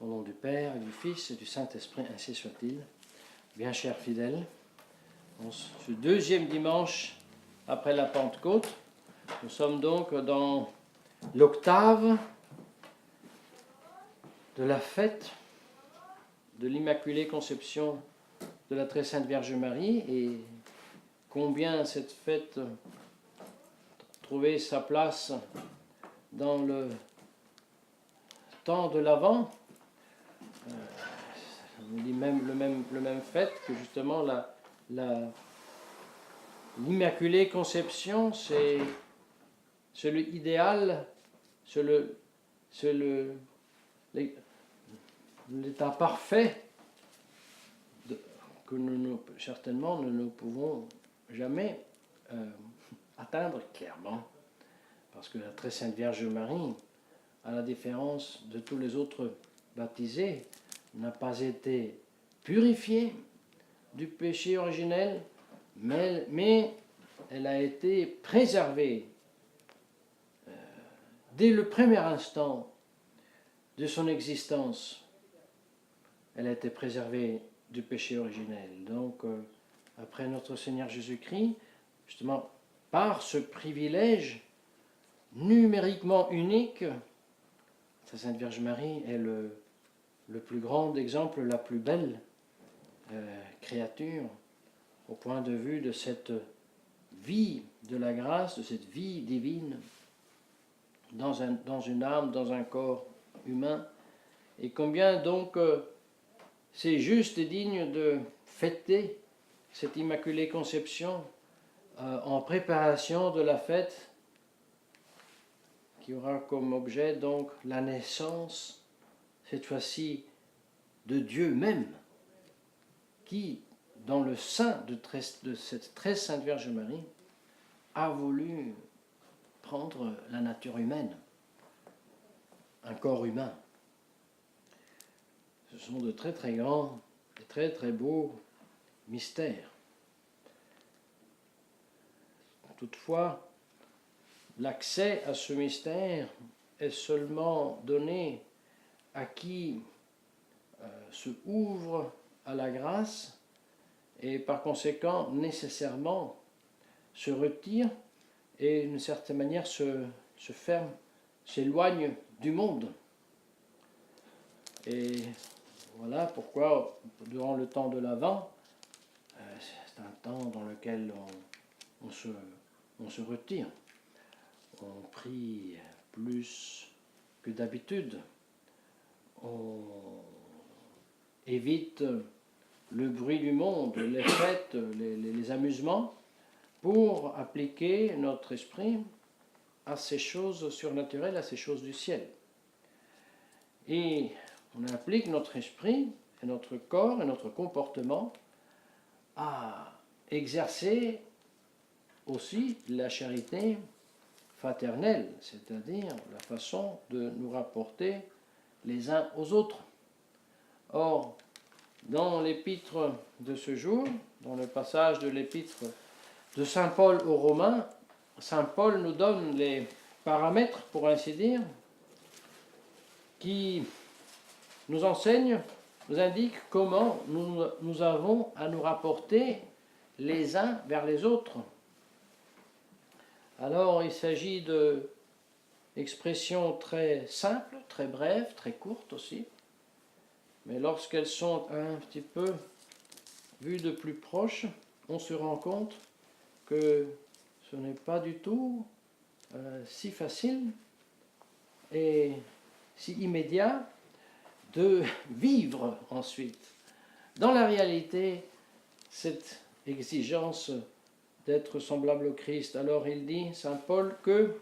Au nom du Père, et du Fils et du Saint-Esprit, ainsi soit-il. Bien chers fidèles, ce deuxième dimanche après la Pentecôte, nous sommes donc dans l'octave de la fête de l'Immaculée Conception de la Très Sainte Vierge Marie, et combien cette fête trouvait sa place dans le temps de l'Avent. On dit même le même fait que justement l'Immaculée Conception, c'est l'idéal, c'est l'état parfait que certainement nous ne pouvons jamais atteindre clairement. Parce que la Très Sainte Vierge Marie, à la différence de tous les autres baptisés, n'a pas été purifiée du péché originel, mais elle a été préservée dès le premier instant de son existence. Elle a été préservée du péché originel. Donc, après notre Seigneur Jésus-Christ, justement, par ce privilège numériquement unique, la Sainte Vierge Marie est le plus grand exemple, la plus belle créature au point de vue de cette vie de la grâce, de cette vie divine dans une âme, dans un corps humain. Et combien donc c'est juste et digne de fêter cette Immaculée Conception en préparation de la fête qui aura comme objet donc la naissance, cette fois-ci, de Dieu même, qui, dans le sein de cette très sainte Vierge Marie, a voulu prendre la nature humaine, un corps humain. Ce sont de très très grands et très très beaux mystères. Toutefois, l'accès à ce mystère est seulement donné à qui se ouvre à la grâce et par conséquent nécessairement se retire et d'une certaine manière se ferme, s'éloigne du monde. Et voilà pourquoi durant le temps de l'Avent, c'est un temps dans lequel on se retire. On prie plus que d'habitude. On évite le bruit du monde, les fêtes, les amusements, pour appliquer notre esprit à ces choses surnaturelles, à ces choses du ciel. Et on applique notre esprit et notre corps et notre comportement à exercer aussi la charité fraternelle, c'est-à-dire la façon de nous rapporter les uns aux autres. Or, dans l'épître de ce jour, dans le passage de l'épître de Saint Paul aux Romains, Saint Paul nous donne les paramètres, pour ainsi dire, qui nous enseignent, nous indiquent comment nous avons à nous rapporter les uns vers les autres. Alors, il s'agit d'expressions très simples, très brèves, très courtes aussi, mais lorsqu'elles sont un petit peu vues de plus proche, on se rend compte que ce n'est pas du tout si facile et si immédiat de vivre ensuite, dans la réalité, cette exigence d'être semblable au Christ. Alors il dit, Saint Paul, que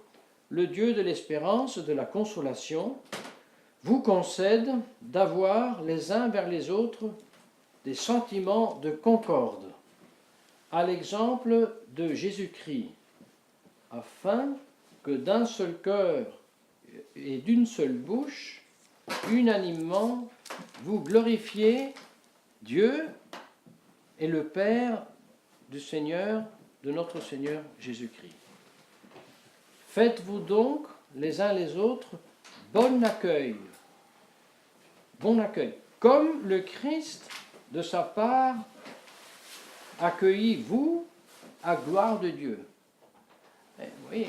le Dieu de l'espérance, de la consolation, vous concède d'avoir les uns vers les autres des sentiments de concorde, à l'exemple de Jésus-Christ, afin que d'un seul cœur et d'une seule bouche, unanimement, vous glorifiez Dieu et le Père du Seigneur, de notre Seigneur Jésus-Christ. Faites-vous donc les uns les autres bon accueil bon accueil. Comme le Christ, de sa part, accueillit vous à gloire de Dieu. Oui,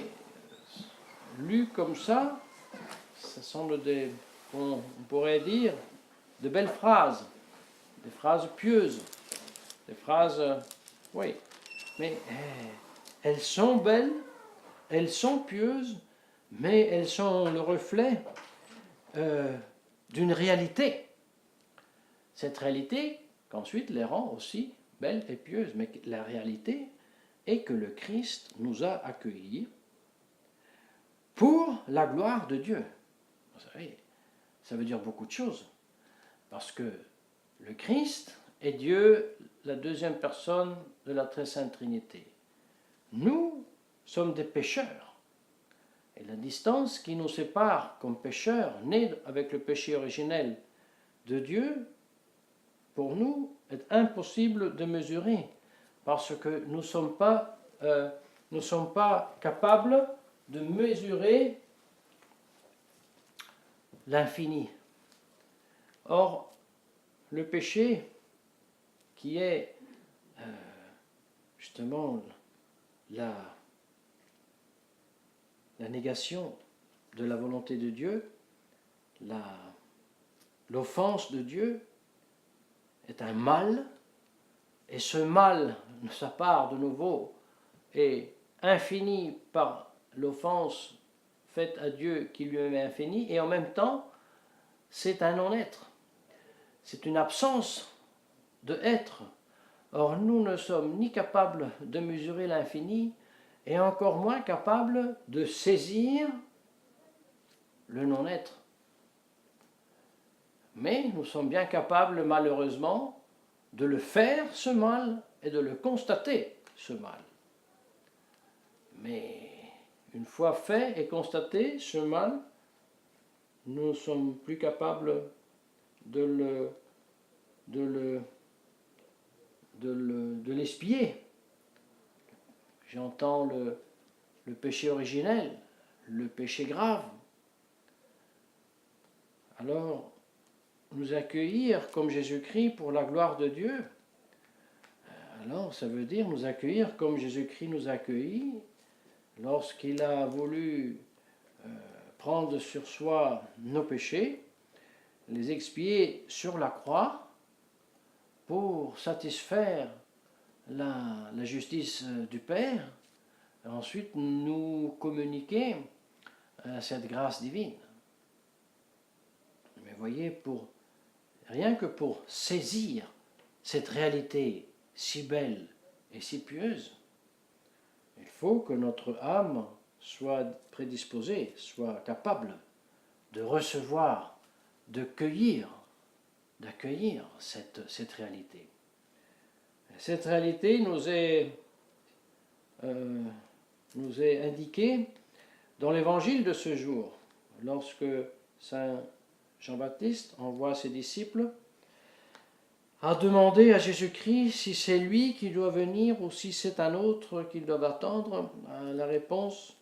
lu comme ça, ce sont on pourrait dire, de belles phrases, des phrases pieuses, des phrases, oui, mais elles sont belles, elles sont pieuses, mais elles sont le reflet d'une réalité. Cette réalité qu'ensuite les rend aussi belles et pieuses, mais la réalité est que le Christ nous a accueillis pour la gloire de Dieu. Vous savez, ça veut dire beaucoup de choses, parce que le Christ est Dieu, la deuxième personne de la très sainte Trinité. Nous sommes des pécheurs, et la distance qui nous sépare comme pécheurs, nés avec le péché originel de Dieu, pour nous, est impossible de mesurer, parce que nous ne sommes pas capables de mesurer l'infini. Or, le péché, qui est justement la négation de la volonté de Dieu, l'offense de Dieu, est un mal, et ce mal, de sa part de nouveau, est infini par l'offense faite à Dieu qui lui-même est infini, et en même temps, c'est un non-être. C'est une absence de être. Or, nous ne sommes ni capables de mesurer l'infini, et encore moins capables de saisir le non-être. Mais nous sommes bien capables, malheureusement, de le faire, ce mal, et de le constater, ce mal. Mais une fois fait et constaté, ce mal, nous ne sommes plus capables de l'espier. J'entends le péché originel, le péché grave. Alors, nous accueillir comme Jésus-Christ pour la gloire de Dieu, alors ça veut dire nous accueillir comme Jésus-Christ nous a accueillis lorsqu'il a voulu prendre sur soi nos péchés, les expier sur la croix pour satisfaire la justice du Père, et ensuite nous communiquer cette grâce divine. Mais voyez, rien que pour saisir cette réalité si belle et si pieuse, il faut que notre âme soit prédisposée, soit capable de recevoir, d'accueillir cette réalité. Cette réalité nous est indiquée dans l'évangile de ce jour, lorsque Saint Jean-Baptiste envoie ses disciples à demander à Jésus-Christ si c'est lui qui doit venir ou si c'est un autre qu'ils doivent attendre. La réponse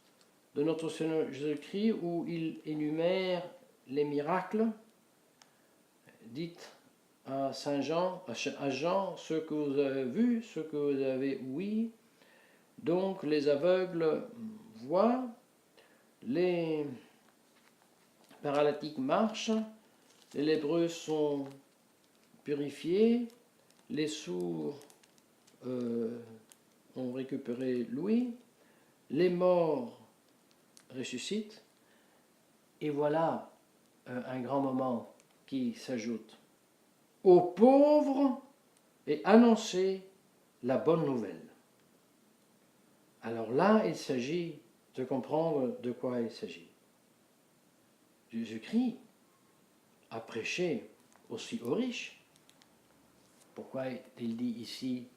de notre Seigneur Jésus-Christ, où il énumère les miracles, dites à Saint Jean, à Jean, ce que vous avez vu, ce que vous avez ouï. Donc les aveugles voient, les paralytiques marchent, les lépreux sont purifiés, les sourds ont récupéré l'ouïe, les morts ressuscitent, et voilà un grand moment qui s'ajoute. Aux pauvres est annoncée la bonne nouvelle. Alors là, il s'agit de comprendre de quoi il s'agit. Jésus-Christ a prêché aussi aux riches. Pourquoi il dit ici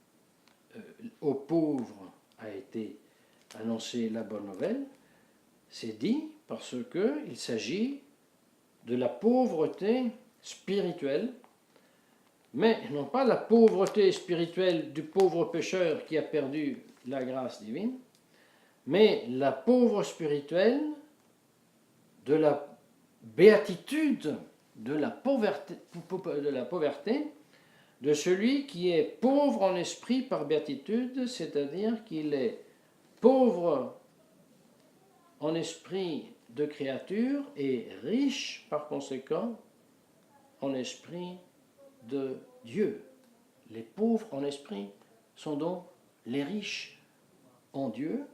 aux pauvres a été annoncée la bonne nouvelle? C'est dit parce qu'il s'agit de la pauvreté spirituelle, mais non pas la pauvreté spirituelle du pauvre pécheur qui a perdu la grâce divine, mais la pauvre spirituelle de la béatitude de la pauvreté, de celui qui est pauvre en esprit par béatitude, c'est-à-dire qu'il est pauvre en esprit de créature et riche par conséquent en esprit de Dieu. Les pauvres en esprit sont donc les riches en Dieu,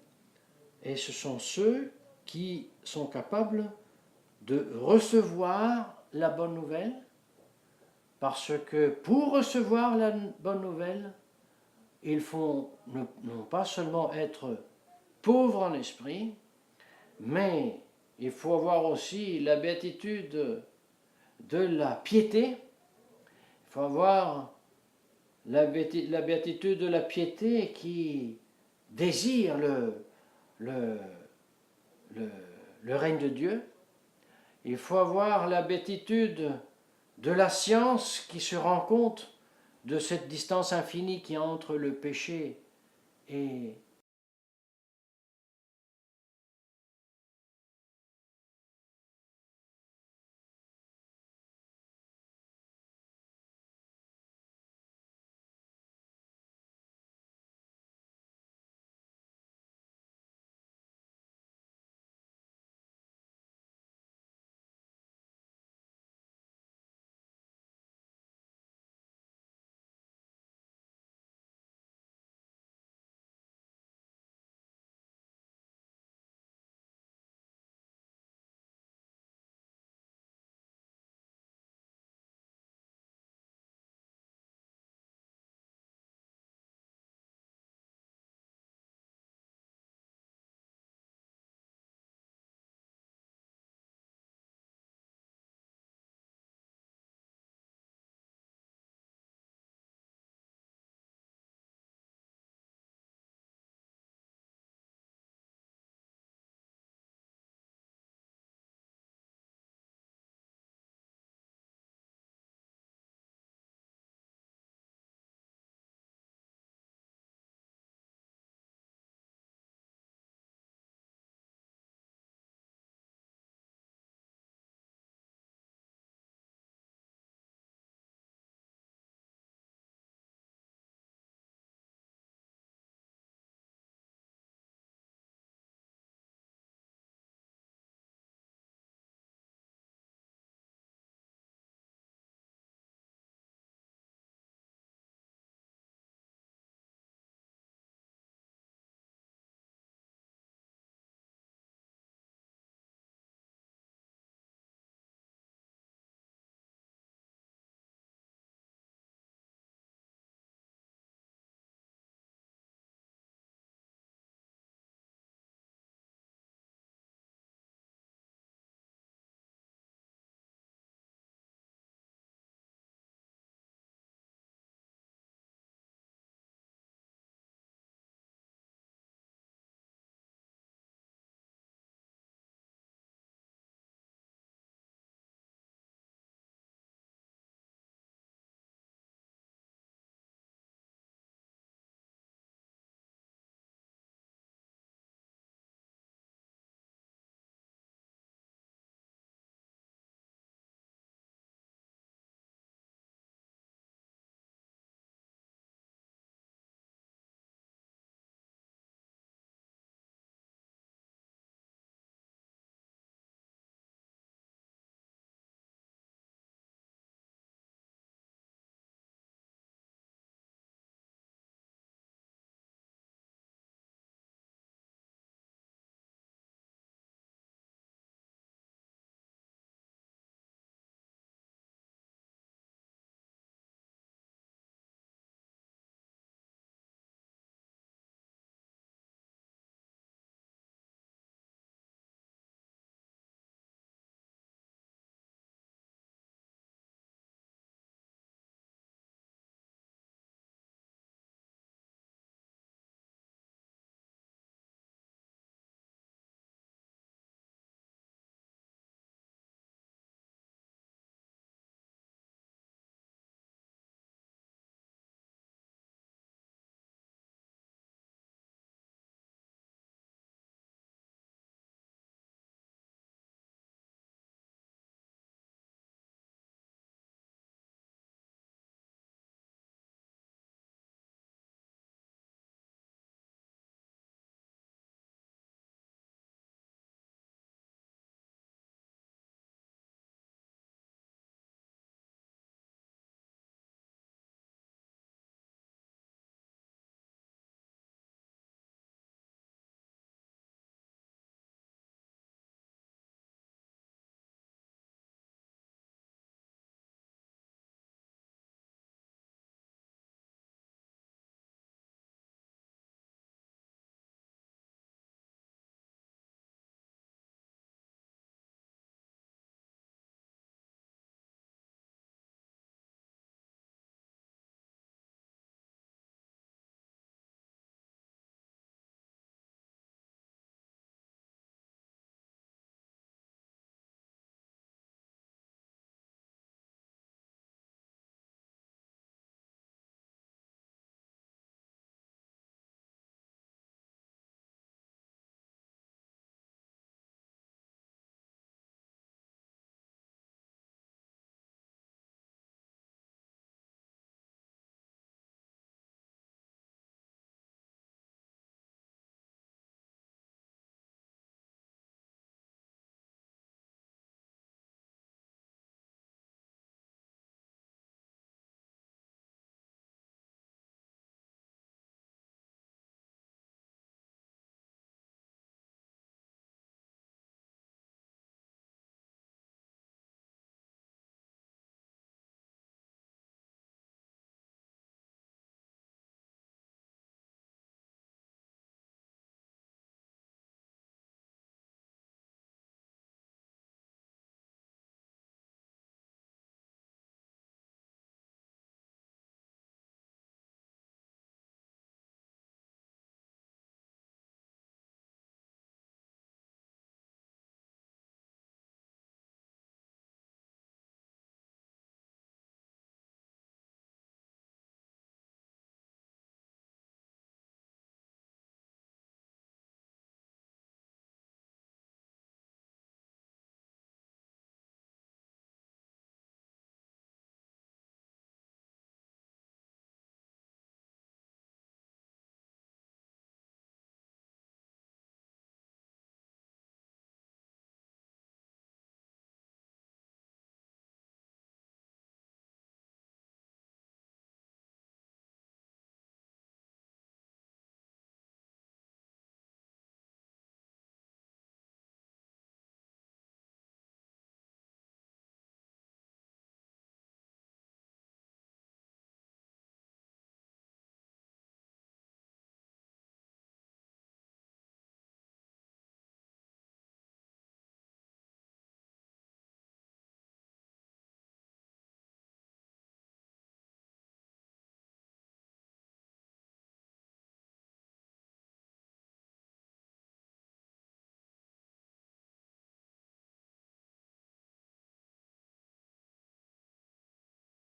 et ce sont ceux qui sont capables de recevoir la bonne nouvelle, parce que pour recevoir la bonne nouvelle, il faut non pas seulement être pauvre en esprit, mais il faut avoir aussi la béatitude de la piété. Il faut avoir la béatitude de la piété qui désire le règne de Dieu. Il faut avoir la béatitude de la science qui se rend compte de cette distance infinie qui y a entre le péché et